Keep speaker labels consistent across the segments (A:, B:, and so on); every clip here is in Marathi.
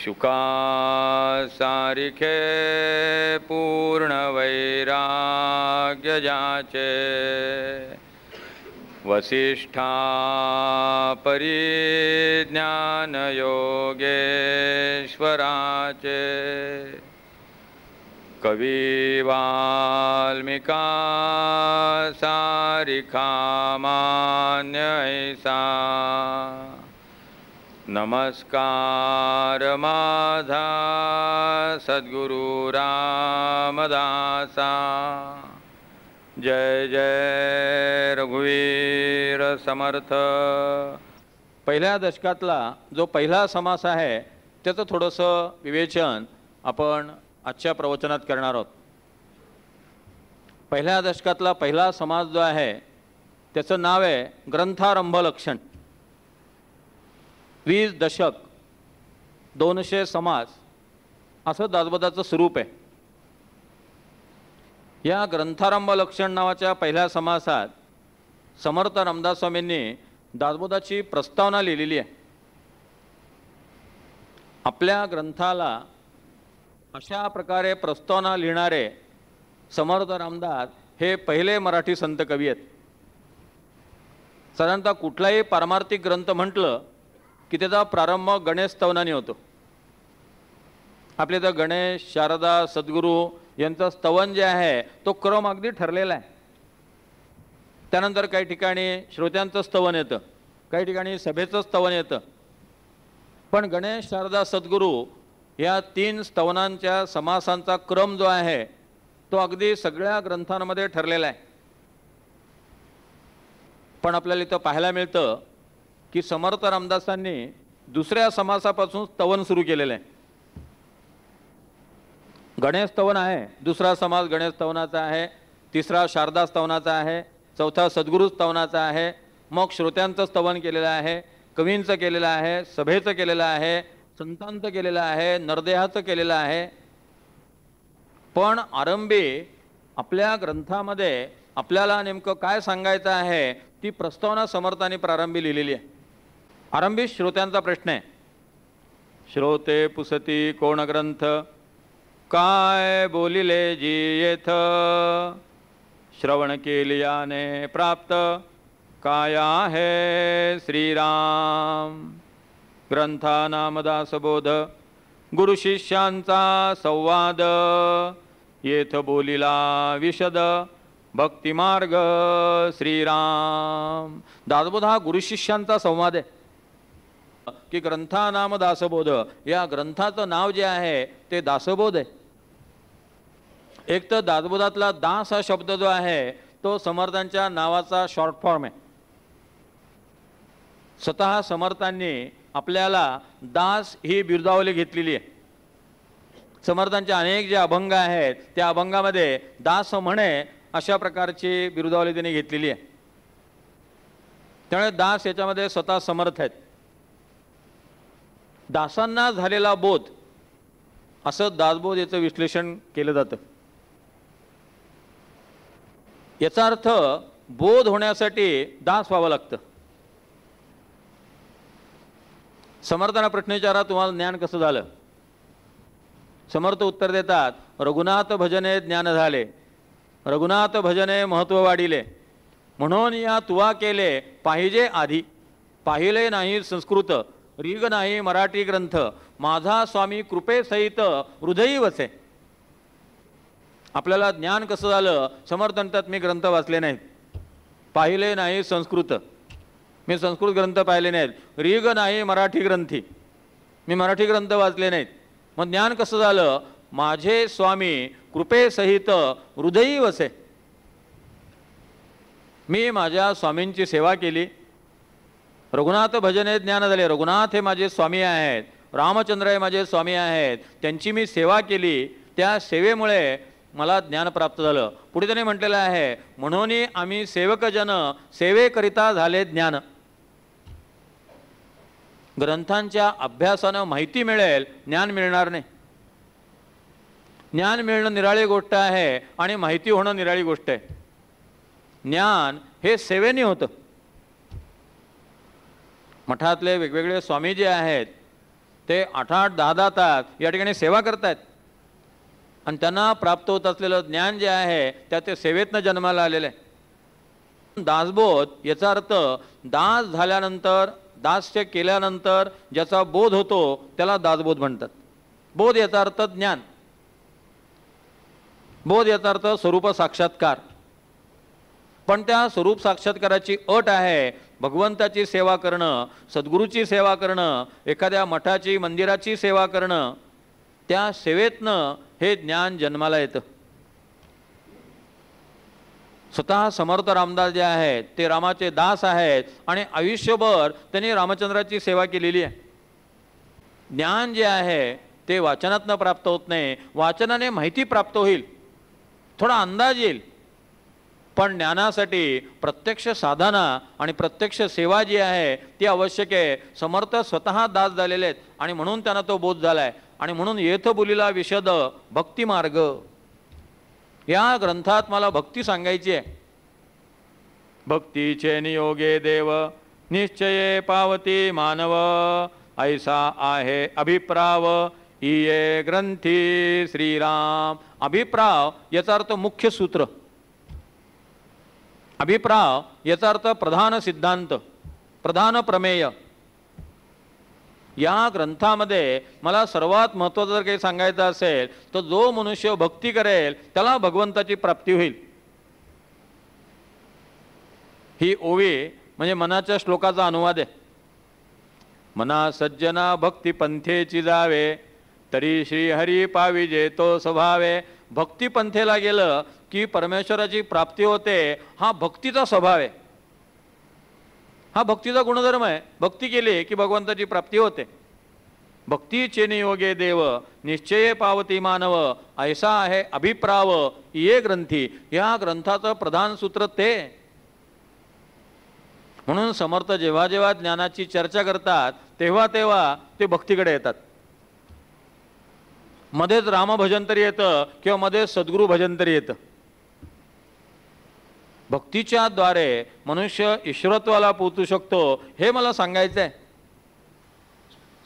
A: शुका सारिखे पूर्ण वैराग्य जाचे, वसिष्ठा परिज्ञान योगेश्वराचे, कवी वाल्मिका सारिखा मान्य ऐसा, नमस्कार माझा सद्गुरु रामदासा। जय जय रघुवीर समर्थ।
B: पहिल्या दशकातला जो पहिला समास आहे त्याचं थोडंसं विवेचन आपण आजच्या प्रवचनात करणार आहोत। पहिल्या दशकातला पहिला समास जो आहे त्याचं नाव आहे ग्रंथारंभ लक्षण। 20 दशक 200 समास असं दासबोधाचं स्वरूप आहे। या ग्रंथारंभ लक्षण नावाच्या पहिल्या समासात समर्थ रामदास स्वामींनी दासबोधाची प्रस्तावना लिहिलेली आहे। आपल्या ग्रंथाला अशा प्रकारे प्रस्तावना लिहिणारे समर्थ रामदास हे पहिले मराठी संत कवी आहेत। साधारणतः कुठलाही पारमार्थिक ग्रंथ म्हटलं की त्याचा प्रारंभ गणेश स्तवनाने होतो। आपले तर गणेश, शारदा, सद्गुरू यांचं स्तवन जे आहे तो क्रम अगदी ठरलेला आहे। त्यानंतर काही ठिकाणी श्रोत्यांचं स्तवन येतं, काही ठिकाणी सभेचं स्तवन येतं। पण गणेश, शारदा, सद्गुरू या 3 स्तवनांच्या समासांचा क्रम जो आहे तो अगदी सगळ्या ग्रंथांमध्ये ठरलेला आहे। पण आपल्याला इथं पाहायला मिळतं की समर्थ रामदासांनी दुसऱ्या समासापासून स्तवन सुरू केलेलं आहे। गणेश स्तवन आहे, दुसरा समास गणेश स्तवनाचा आहे, तिसरा शारदा स्तवनाचा आहे, चौथा सद्गुरू स्तवनाचा आहे, मग श्रोत्यांचं स्तवन केलेलं आहे, कवींचं केलेलं आहे, सभेचं केलेलं आहे, संतांचं केलेलं आहे, नरदेहाचं केलेलं आहे। पण आरंभी आपल्या ग्रंथामध्ये आपल्याला नेमकं काय सांगायचं आहे ती प्रस्तावना समर्थांनी प्रारंभी लिहिलेली आहे। आरंभी श्रोत्यांचा प्रश्न आहे, श्रोते पुसती कोण ग्रंथ, काय बोलिले जी येथ, श्रवण केलियाने प्राप्त, काय आहे श्रीराम। ग्रंथा नाम दासबोध, गुरु शिष्यांचा संवाद, येथ बोलिला विशद, भक्तिमार्ग श्रीराम। दासबोध हा गुरु शिष्यांचा संवाद आहे की ग्रंथा नाम दासबोध, या ग्रंथाचं नाव जे आहे ते दासबोध आहे। एक तर दासबोधातला दास हा शब्द जो आहे तो समर्थांच्या नावाचा शॉर्ट फॉर्म आहे। स्वतः समर्थांनी आपल्याला दास ही बिरुदावली घेतलेली आहे। समर्थांचे अनेक जे अभंग आहेत त्या अभंगामध्ये दास म्हणे अशा प्रकारची बिरुदावली त्यांनी घेतलेली आहे। त्यामुळे दास याच्यामध्ये स्वतः समर्थ आहेत। दासांना झालेला बोध असं दासबोध याचं विश्लेषण केलं जातं। याचा अर्थ बोध होण्यासाठी दास व्हावं लागतं। समर्थांना प्रश्न विचारा, तुम्हाला ज्ञान कसं झालं? समर्थ उत्तर देतात, रघुनाथ भजने ज्ञान झाले, रघुनाथ भजने महत्व वाढिले, म्हणून या तुवा केले पाहिजे आधी, पाहिले नाही संस्कृत, रीग नाही मराठी ग्रंथ, माझा स्वामी कृपेसहित हृदयी वसे। आपल्याला ज्ञान कसं झालं? समर्थ म्हणतात, मी ग्रंथ वाचले नाहीत, पाहिले नाही संस्कृत, मी संस्कृत ग्रंथ पाहिले नाहीत, रीग नाही मराठी ग्रंथी, मी मराठी ग्रंथ वाचले नाहीत। मग ज्ञान कसं झालं? माझे स्वामी कृपेसहित हृदयी वसे, मी माझ्या स्वामींची सेवा केली। रघुनाथ भजने ज्ञान झाले, रघुनाथ हे माझे स्वामी आहेत, रामचंद्र हे माझे स्वामी आहेत, त्यांची मी सेवा केली, त्या सेवेमुळे मला ज्ञान प्राप्त झालं। पुढे त्याने म्हटलेलं आहे, म्हणून आम्ही सेवकजन सेवेकरिता झाले ज्ञान। ग्रंथांच्या अभ्यासानं माहिती मिळेल, ज्ञान मिळणार नाही। ज्ञान मिळणं निराळी गोष्ट आहे आणि माहिती होणं निराळी गोष्ट आहे। ज्ञान हे सेवेने होतं। मठातले वेगवेगळे स्वामी जे आहेत ते 8-8, 10-10 तास या ठिकाणी सेवा करतायत आणि त्यांना प्राप्त होत असलेलं ज्ञान जे आहे त्या ते सेवेतनं जन्माला आलेलं आहे. दासबोध याचा अर्थ दास झाल्यानंतर, दास्य केल्यानंतर ज्याचा बोध होतो त्याला दासबोध म्हणतात. बोध याचा अर्थ ज्ञान, बोध याचा अर्थ स्वरूप साक्षात्कार. पण त्या स्वरूप साक्षात्काराची अट आहे भगवंताची सेवा करणं, सद्गुरूची सेवा करणं, एखाद्या मठाची मंदिराची सेवा करणं. त्या सेवेतनं हे ज्ञान जन्माला येतं. स्वतः समर्थ रामदास जे आहेत ते रामाचे दास आहेत आणि आयुष्यभर त्यांनी रामचंद्राची सेवा केलेली आहे. ज्ञान जे आहे ते वाचनातनं प्राप्त होत नाही, वाचनाने माहिती प्राप्त होईल, थोडा अंदाज येईल. पण ज्ञानासाठी प्रत्यक्ष साधना आणि प्रत्यक्ष सेवा जी आहे ती आवश्यक आहे. समर्थ स्वतः दास झालेले आहेत आणि म्हणून त्यांना तो बोध झालाय. आणि म्हणून येथ बोलिला विशद भक्ती मार्ग या ग्रंथात मला भक्ती सांगायची आहे. भक्तीचे नियोगे देव निश्चये पावती मानव, ऐसा आहे अभिप्राव इये ग्रंथी श्रीराम. अभिप्राव याचा अर्थ मुख्य सूत्र, अभिप्राव याचा अर्थ प्रधान सिद्धांत, प्रधान प्रमेय. या ग्रंथामध्ये मला सर्वात महत्त्वाचं जर काही सांगायचं असेल तर जो मनुष्य भक्ती करेल त्याला भगवंताची प्राप्ती होईल. ही ओवी म्हणजे मनाच्या श्लोकाचा अनुवाद आहे. मना सज्जना भक्ती पंथेची जावे, तरी श्री हरी पाविजे तो स्वभावे. भक्ती पंथेला गेलं की परमेश्वराची प्राप्ती होते. हा भक्तीचा स्वभाव आहे, हा भक्तीचा गुणधर्म आहे. भक्ती केली की भगवंताची प्राप्ती होते. भक्तीचे नियोगे देव निश्चये पावती मानव, ऐसा आहे अभिप्राव ये ग्रंथी. या ग्रंथाचं प्रधान सूत्र ते. म्हणून समर्थ जेव्हा जेव्हा ज्ञानाची चर्चा करतात तेव्हा तेव्हा ते भक्तीकडे येतात. मध्येच रामभजन तरी येतं किंवा मध्येच सद्गुरू भजन तरी येतं. भक्तीच्या द्वारे मनुष्य ईश्वरत्वाला पोहोचू शकतो हे मला सांगायचं आहे.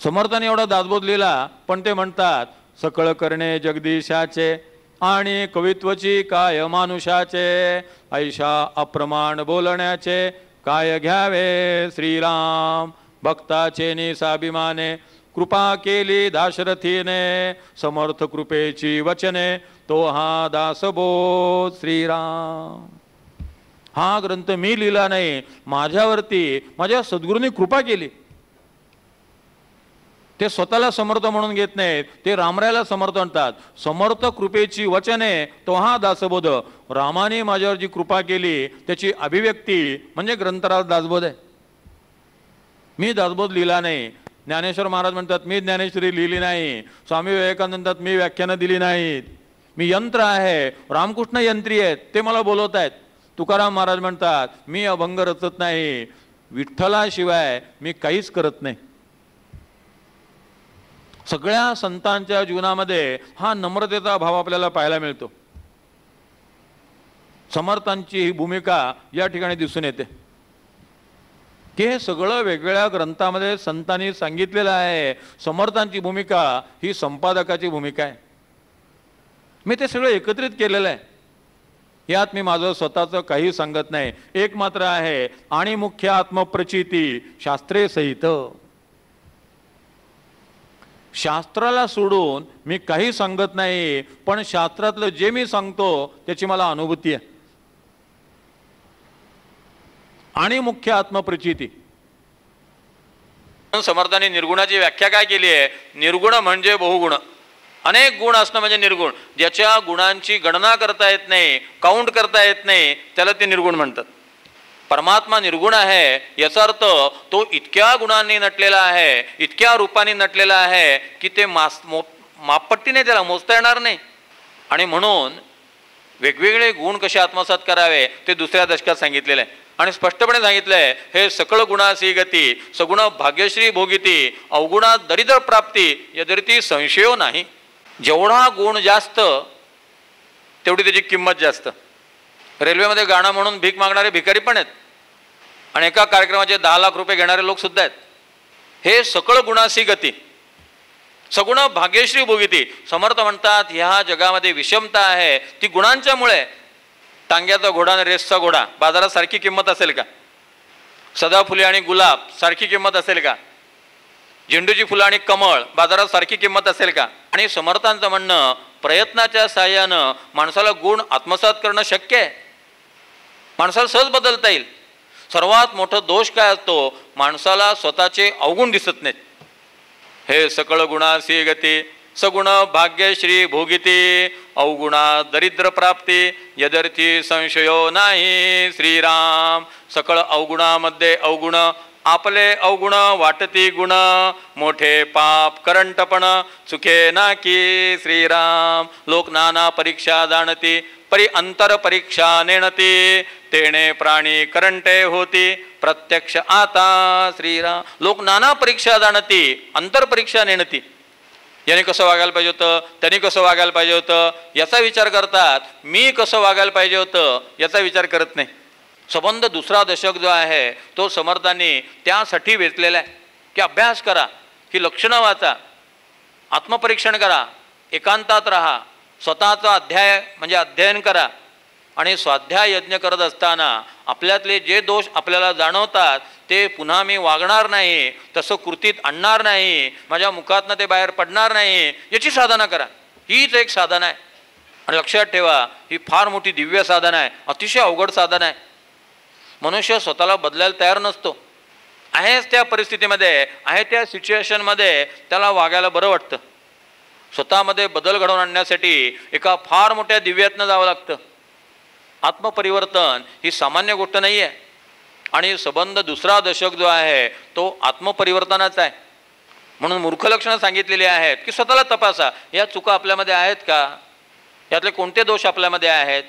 B: समर्थाने एवढा दासबोध लिहिला पण ते म्हणतात सकळ करणे जगदीशाचे आणि कवित्वची काय मानुषाचे, ऐशा अप्रमाण बोलण्याचे काय घ्यावे श्रीराम. भक्ताचे निसाभिमाने कृपा केली दाशरथीने, समर्थ कृपेची वचने तो हा दासबोध श्रीराम. हा ग्रंथ मी लिहिला नाही, माझ्यावरती माझ्या सद्गुरूंनी कृपा केली. ते स्वतःला समर्थ म्हणून घेत नाहीत, ते रामरायाला समर्थ म्हणतात. समर्थ कृपेची वचने तो हा दासबोध. रामाने माझ्यावर जी कृपा केली त्याची अभिव्यक्ती म्हणजे ग्रंथराज दासबोध आहे. मी दासबोध लिहिला नाही. ज्ञानेश्वर महाराज म्हणतात मी ज्ञानेश्वरी लिहिली नाही. स्वामी विवेकानंद म्हणतात मी व्याख्यानं दिली नाहीत. मी यंत्र आहे. रामकृष्ण यंत्री आहेत, ते मला बोलवत आहेत. तुकाराम महाराज म्हणतात मी अभंग रचत नाही. विठ्ठलाशिवाय मी काहीच करत नाही. सगळ्या संतांच्या जीवनामध्ये हा नम्रतेचा भाव आपल्याला पाहायला मिळतो. समर्थांची ही भूमिका या ठिकाणी दिसून येते की हे सगळं वेगवेगळ्या ग्रंथामध्ये संतांनी सांगितलेलं आहे. समर्थांची भूमिका ही संपादकाची भूमिका आहे. मी ते सगळं एकत्रित केलेलं आहे. यात मी माझं स्वतःचं काही सांगत नाही. एक मात्र आहे आणि मुख्य आत्मप्रचिती शास्त्रे सहित. शास्त्राला सोडून मी काही सांगत नाही, पण शास्त्रातलं जे मी सांगतो त्याची मला अनुभूती आहे. आणि मुख्य आत्मप्रचिती. समर्थांनी निर्गुणाची व्याख्या काय केली आहे? निर्गुण म्हणजे बहुगुण. अनेक गुण असणं म्हणजे निर्गुण. ज्याच्या गुणांची गणना करता येत नाही, काउंट करता येत नाही, त्याला ते निर्गुण म्हणतात. परमात्मा निर्गुण आहे याचा अर्थ तो इतक्या गुणांनी नटलेला आहे, इतक्या रूपांनी नटलेला आहे की ते मापपट्टीने त्याला मोजता येणार नाही. आणि म्हणून वेगवेगळे गुण कसे आत्मसात करावे ते दुसऱ्या दशकात सांगितलेलं आहे. आणि स्पष्टपणे सांगितलंय हे सकळ गुणासी गती, सगुण भाग्यश्री भोगिती, अवगुणात दरिद्र प्राप्ती यदरिती संशयो नाही. जेवढा गुण जास्त तेवढी त्याची किंमत जास्त. रेल्वेमध्ये गाणं म्हणून भीक मागणारे भिकारी पण आहेत आणि एका कार्यक्रमाचे 10 लाख रुपये घेणारे लोक सुद्धा आहेत. हे सकळ गुणासी गती. सगुण भाग्यश्री भोगिती. समर्थ म्हणतात ह्या जगामध्ये विषमता आहे ती गुणांच्यामुळे. टांग्याचा घोडा आणि रेसचा घोडा बाजारात सारखी किंमत असेल का? सदाफुले आणि गुलाब सारखी किंमत असेल का? झेंडूची फुलं आणि कमळ बाजारात सारखी किंमत असेल का? आणि समर्थांचं म्हणणं प्रयत्नाच्या साहाय्यानं माणसाला गुण आत्मसात करणं शक्य आहे. माणसाला सहज बदलता येईल. सर्वात मोठा दोष काय असतो? माणसाला स्वतःचे अवगुण दिसत नाहीत. हे सकळ गुणासी गती सगुण भाग्यश्री भोगिती अवगुणा दरिद्र प्राप्ती यदर्थी संशयो नाही श्रीराम. सकळ अवगुणामध्ये अवगुण आपले अवगुण वाटती गुण मोठे पाप करंटपण चुके ना की श्रीराम. लोक नाना परीक्षा जाणती परी अंतर परीक्षा नेणती तेणे प्राणी करंटे होती प्रत्यक्ष आता श्रीराम. लोक नाना परीक्षा जाणती अंतर परीक्षा नेणती. याने कसं वागायला पाहिजे होतं, त्यांनी कसं वागायला पाहिजे होतं याचा विचार करतात. मी कसं वागायला पाहिजे होतं याचा विचार करत नाही. संबंध दुसरा दशक जो आहे तो समर्थांनी त्यासाठी वेचलेला आहे की अभ्यास करा, की लक्षणं वाचा, आत्मपरीक्षण करा, एकांतात राहा, स्वतःचा अध्ययन करा. आणि स्वाध्याय यज्ञ करत असताना आपल्यातले जे दोष आपल्याला जाणवतात ते पुन्हा मी वागणार नाही, तसं कृतीत आणणार नाही, माझ्या मुखातनं ते बाहेर पडणार नाही याची साधना करा. हीच एक साधना आहे. आणि लक्षात ठेवा ही फार मोठी दिव्य साधना आहे, अतिशय अवघड साधना आहे. मनुष्य स्वतःला बदलायला तयार नसतो. आहेच त्या परिस्थितीमध्ये, आहे त्या सिच्युएशनमध्ये त्याला वागायला बरं वाटतं. स्वतःमध्ये बदल घडवून आणण्यासाठी एका फार मोठ्या दिव्यातनं जावं लागतं. आत्मपरिवर्तन ही सामान्य गोष्ट नाही आहे. आणि संबंध दुसरा दशक जो आहे तो आत्मपरिवर्तनाचा आहे. म्हणून मूर्ख लक्षणं सांगितलेली आहेत की स्वतःला तपासा, या चुका आपल्यामध्ये आहेत का, यातले कोणते दोष आपल्यामध्ये आहेत.